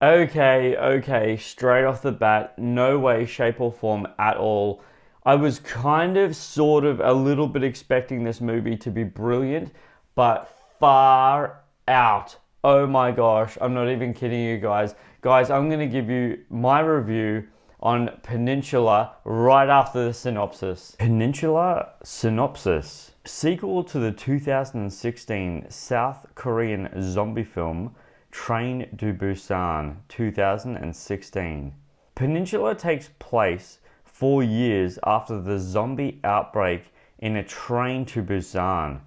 Okay, straight off the bat, no way, shape, or form at all. I was kind of, sort of, a little bit expecting this movie to be brilliant, but far out. Oh my gosh, I'm not even kidding you guys. Guys, I'm going to give you my review on Peninsula right after the synopsis. Peninsula Synopsis. Sequel to the 2016 South Korean zombie film Train to Busan 2016. Peninsula takes place 4 years after the zombie outbreak in a train to Busan.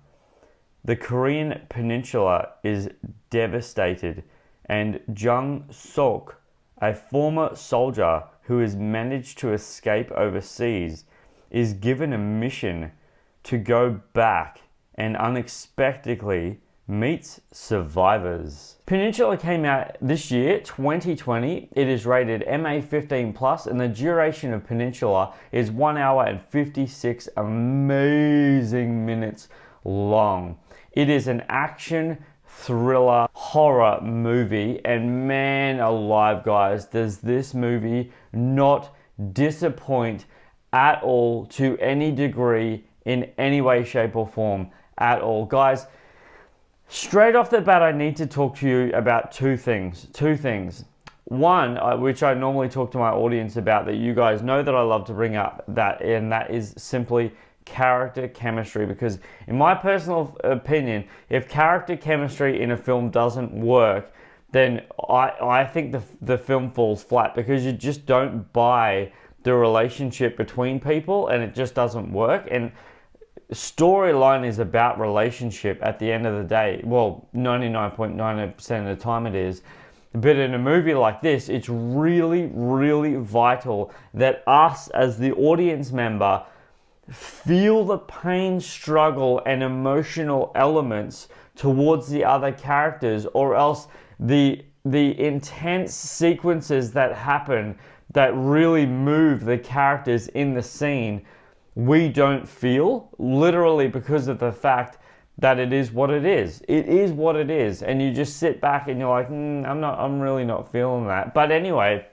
The Korean Peninsula is devastated, and Jung Seok, a former soldier who has managed to escape overseas, is given a mission to go back and unexpectedly meets survivors. Peninsula came out this year, 2020. It is rated MA15+, and the duration of Peninsula is 1 hour and 56 amazing minutes long. It is an action thriller horror movie, and man alive guys, does this movie not disappoint at all to any degree in any way, shape, or form at all. Guys, straight off the bat, I need to talk to you about two things. One, which I normally talk to my audience about, that you guys know that I love to bring up, and that is simply character chemistry. Because in my personal opinion, if character chemistry in a film doesn't work, then I think the film falls flat, because you just don't buy the relationship between people, and it just doesn't work. And storyline is about relationship at the end of the day. Well, 99.9% of the time it is. But in a movie like this, it's really, really vital that us as the audience member feel the pain, struggle, and emotional elements towards the other characters, or else the intense sequences that happen that really move the characters in the scene, we don't feel, literally, because of the fact that it is what it is. It is what it is, and you just sit back and you're like, I'm really not feeling that. But anyway,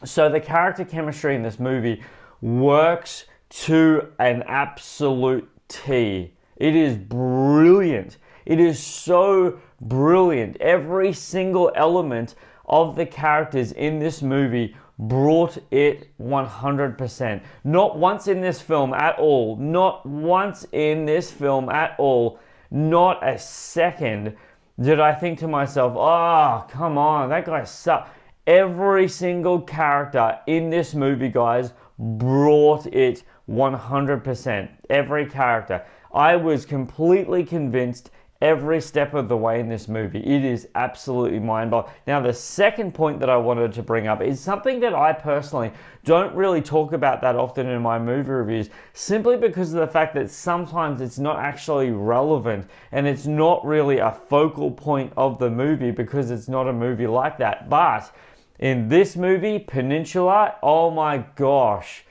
so the character chemistry in this movie works to an absolute T. It is brilliant. It is so brilliant. Every single element of the characters in this movie brought it 100%. Not once in this film at all. Not once in this film at all. Not a second did I think to myself, oh, come on, that guy sucks. Every single character in this movie, guys, brought it 100%. Every character. I was completely convinced every step of the way in this movie. It is absolutely mind-boggling. Now, the second point that I wanted to bring up is something that I personally don't really talk about that often in my movie reviews, simply because of the fact that sometimes it's not actually relevant, and it's not really a focal point of the movie, because it's not a movie like that. But in this movie, Peninsula, oh my gosh,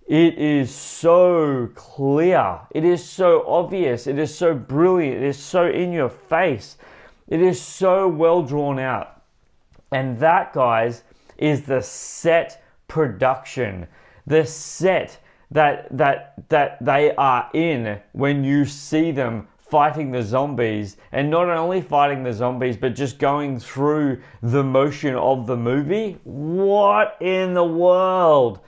it is so clear. It is so obvious. It is so brilliant. It is so in your face. It is so well drawn out. And that, guys, is the set production. The set that they are in when you see them fighting the zombies, and not only fighting the zombies, but just going through the motion of the movie. What in the world?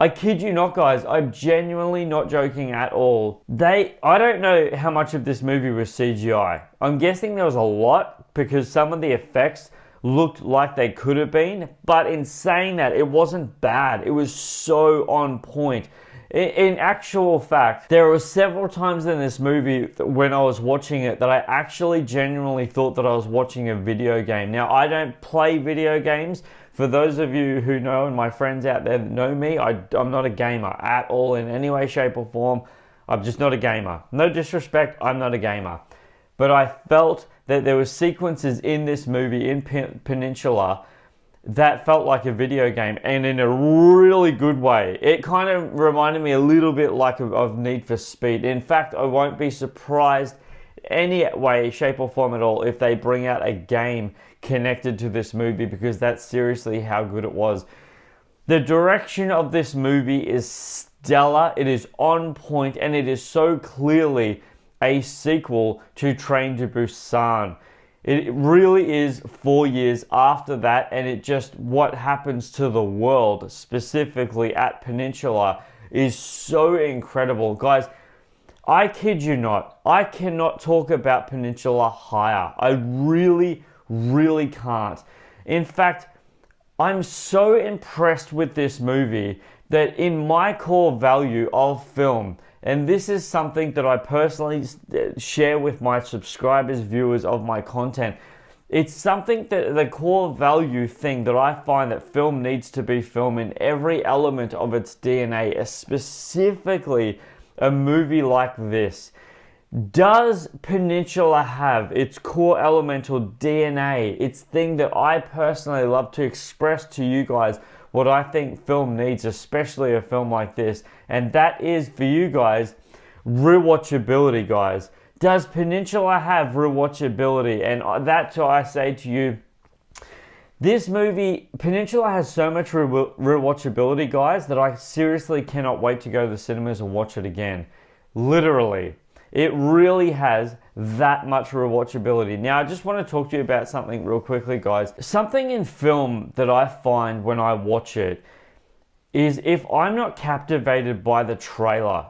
I kid you not, guys. I'm genuinely not joking at all. I don't know how much of this movie was CGI. I'm guessing there was a lot, because some of the effects looked like they could have been. But in saying that, it wasn't bad. It was so on point. In actual fact, there were several times in this movie when I was watching it that I actually genuinely thought that I was watching a video game. Now, I don't play video games. For those of you who know, and my friends out there that know me, I'm not a gamer at all in any way, shape, or form. I'm just not a gamer. No disrespect, I'm not a gamer. But I felt that there were sequences in this movie, in Peninsula, that felt like a video game, and in a really good way. It kind of reminded me a little bit like of Need for Speed. In fact, I won't be surprised any way, shape or form at all if they bring out a game connected to this movie, because that's seriously how good it was. The direction of this movie is stellar, it is on point, and it is so clearly a sequel to Train to Busan. It really is 4 years after that, and it just, what happens to the world, specifically at Peninsula, is so incredible. Guys, I kid you not, I cannot talk about Peninsula higher. I really, really can't. In fact, I'm so impressed with this movie that in my core value of film, and this is something that I personally share with my subscribers, viewers of my content, it's something that the core value thing that I find that film needs to be film in every element of its DNA, specifically a movie like this. Does Peninsula have its core elemental DNA, its thing that I personally love to express to you guys, what I think film needs, especially a film like this? And that is, for you guys, rewatchability, guys. Does Peninsula have rewatchability? And that's why I say to you, this movie, Peninsula, has so much rewatchability, guys, that I seriously cannot wait to go to the cinemas and watch it again. Literally. It really has that much rewatchability. Now, I just want to talk to you about something real quickly, guys. Something in film that I find when I watch it is, if I'm not captivated by the trailer,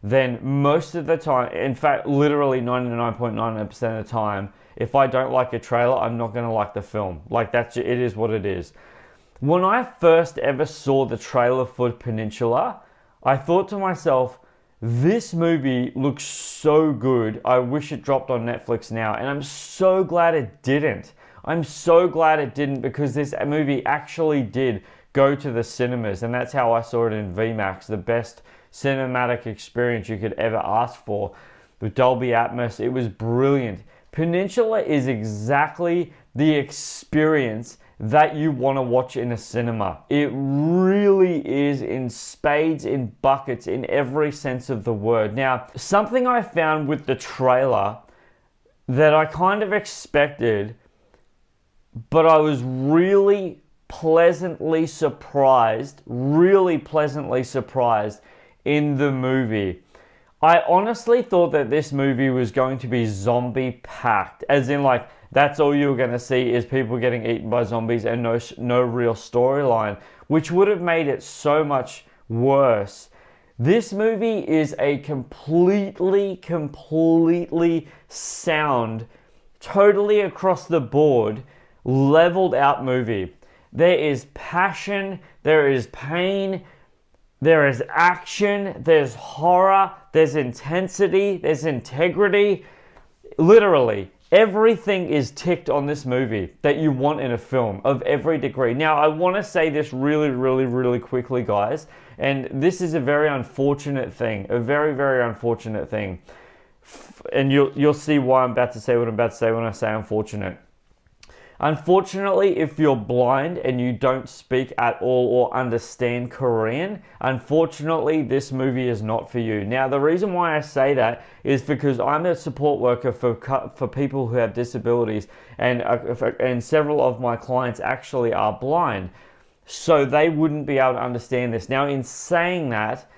then most of the time, in fact, literally 99.99% of the time, if I don't like a trailer, I'm not going to like the film. Like, it is what it is. When I first ever saw the trailer for Peninsula, I thought to myself, this movie looks so good. I wish it dropped on Netflix now. And I'm so glad it didn't. I'm so glad it didn't, because this movie actually did go to the cinemas. And that's how I saw it in VMAX, the best cinematic experience you could ever ask for. With Dolby Atmos, it was brilliant. Peninsula is exactly the experience that you want to watch in a cinema. It really is, in spades, in buckets, in every sense of the word. Now, something I found with the trailer that I kind of expected, but I was really pleasantly surprised in the movie. I honestly thought that this movie was going to be zombie packed, as in, like, that's all you were going to see is people getting eaten by zombies and no real storyline, which would have made it so much worse. This movie is a completely sound, totally across the board, leveled out movie. There is passion, there is pain, there is action, there's horror, there's intensity, there's integrity. Literally, everything is ticked on this movie that you want in a film of every degree. Now, I want to say this really quickly, guys, and this is a very unfortunate thing, a very unfortunate thing. And you'll see why I'm about to say what I'm about to say when I say unfortunate. Unfortunately, if you're blind and you don't speak at all or understand Korean, unfortunately, this movie is not for you. Now, the reason why I say that is because I'm a support worker for people who have disabilities, and several of my clients actually are blind, so they wouldn't be able to understand this. Now, in saying that,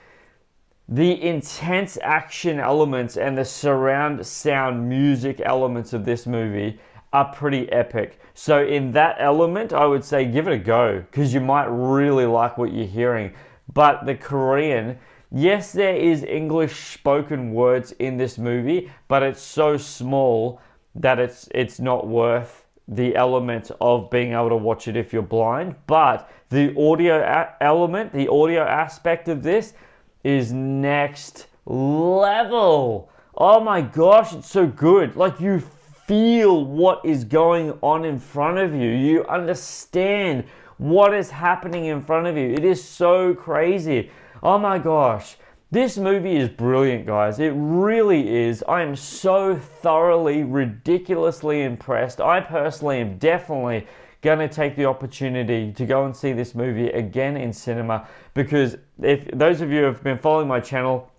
the intense action elements and the surround sound music elements of this movie are pretty epic. So in that element, I would say give it a go, because you might really like what you're hearing. But the Korean, yes, there is English spoken words in this movie, but it's so small that it's not worth the element of being able to watch it if you're blind. But the audio element, the audio aspect of this is next level. Oh my gosh, it's so good. Like, you feel what is going on in front of you. You understand what is happening in front of you. It is so crazy. Oh my gosh. This movie is brilliant, guys. It really is. I am so thoroughly, ridiculously impressed. I personally am definitely going to take the opportunity to go and see this movie again in cinema, because if those of you who have been following my channel,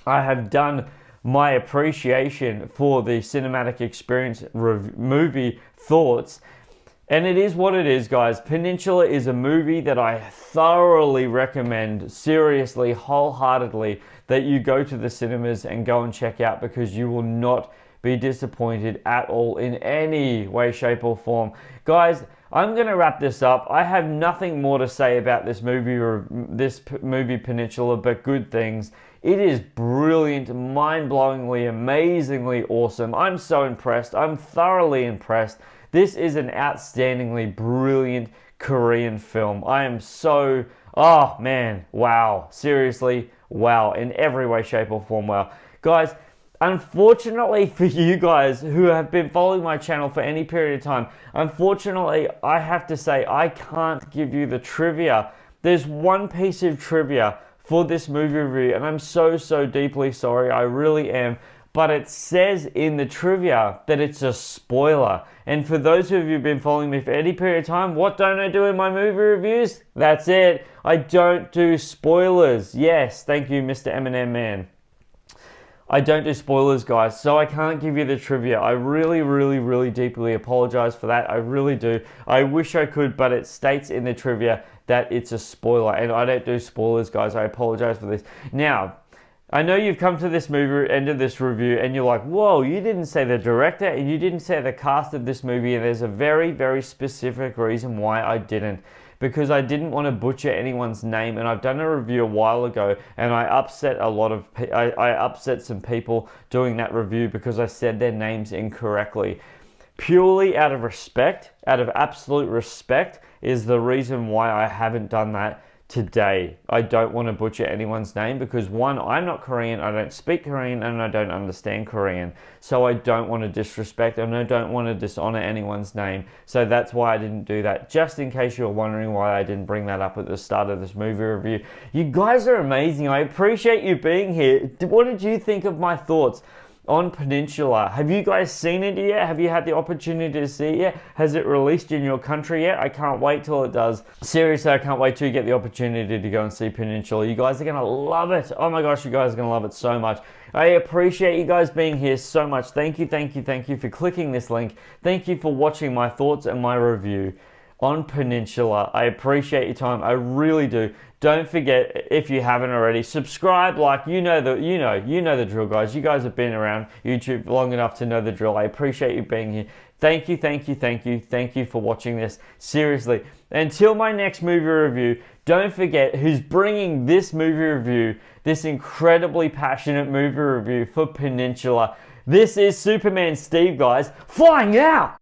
I have done my appreciation for the cinematic experience movie thoughts. And it is what it is, guys. Peninsula is a movie that I thoroughly recommend, seriously, wholeheartedly, that you go to the cinemas and go and check out, because you will not be disappointed at all in any way, shape, or form. Guys, I'm going to wrap this up. I have nothing more to say about this movie Peninsula but good things. It is brilliant, mind-blowingly, amazingly awesome. I'm so impressed. I'm thoroughly impressed. This is an outstandingly brilliant Korean film. I am so, oh man, wow. Seriously, wow. In every way, shape, or form, wow. Guys, unfortunately for you guys who have been following my channel for any period of time, unfortunately, I have to say I can't give you the trivia. There's one piece of trivia for this movie review, and I'm so deeply sorry. I really am. But it says in the trivia that it's a spoiler. And for those of you who've been following me for any period of time, what don't I do in my movie reviews? That's it. I don't do spoilers. Yes, thank you, Mr. Eminem Man. I don't do spoilers, guys, so I can't give you the trivia. I really deeply apologize for that. I really do. I wish I could, but it states in the trivia that it's a spoiler, and I don't do spoilers, guys. I apologize for this. Now, I know you've come to this movie, end of this review, and you're like, whoa, you didn't say the director, and you didn't say the cast of this movie, and there's a very specific reason why I didn't. Because I didn't want to butcher anyone's name, and I've done a review a while ago, and I upset I upset some people doing that review because I said their names incorrectly. Purely out of respect, out of absolute respect, is the reason why I haven't done that today. I don't want to butcher anyone's name because, one, I'm not Korean, I don't speak Korean, and I don't understand Korean. So I don't want to disrespect and I don't want to dishonor anyone's name. So that's why I didn't do that. Just in case you're wondering why I didn't bring that up at the start of this movie review. You guys are amazing. I appreciate you being here. What did you think of my thoughts on Peninsula? Have you guys seen it yet? Have you had the opportunity to see it yet? Has it released in your country yet? I can't wait till it does. Seriously, I can't wait till you get the opportunity to go and see Peninsula. You guys are going to love it. Oh my gosh, you guys are going to love it so much. I appreciate you guys being here so much. Thank you for clicking this link. Thank you for watching my thoughts and my review on Peninsula. I appreciate your time. I really do. Don't forget, if you haven't already, subscribe, like, you know the drill, guys. You guys have been around YouTube long enough to know the drill. I appreciate you being here. Thank you for watching this. Seriously, until my next movie review, don't forget who's bringing this movie review, this incredibly passionate movie review for Peninsula. This is Superman Steve, guys, flying out!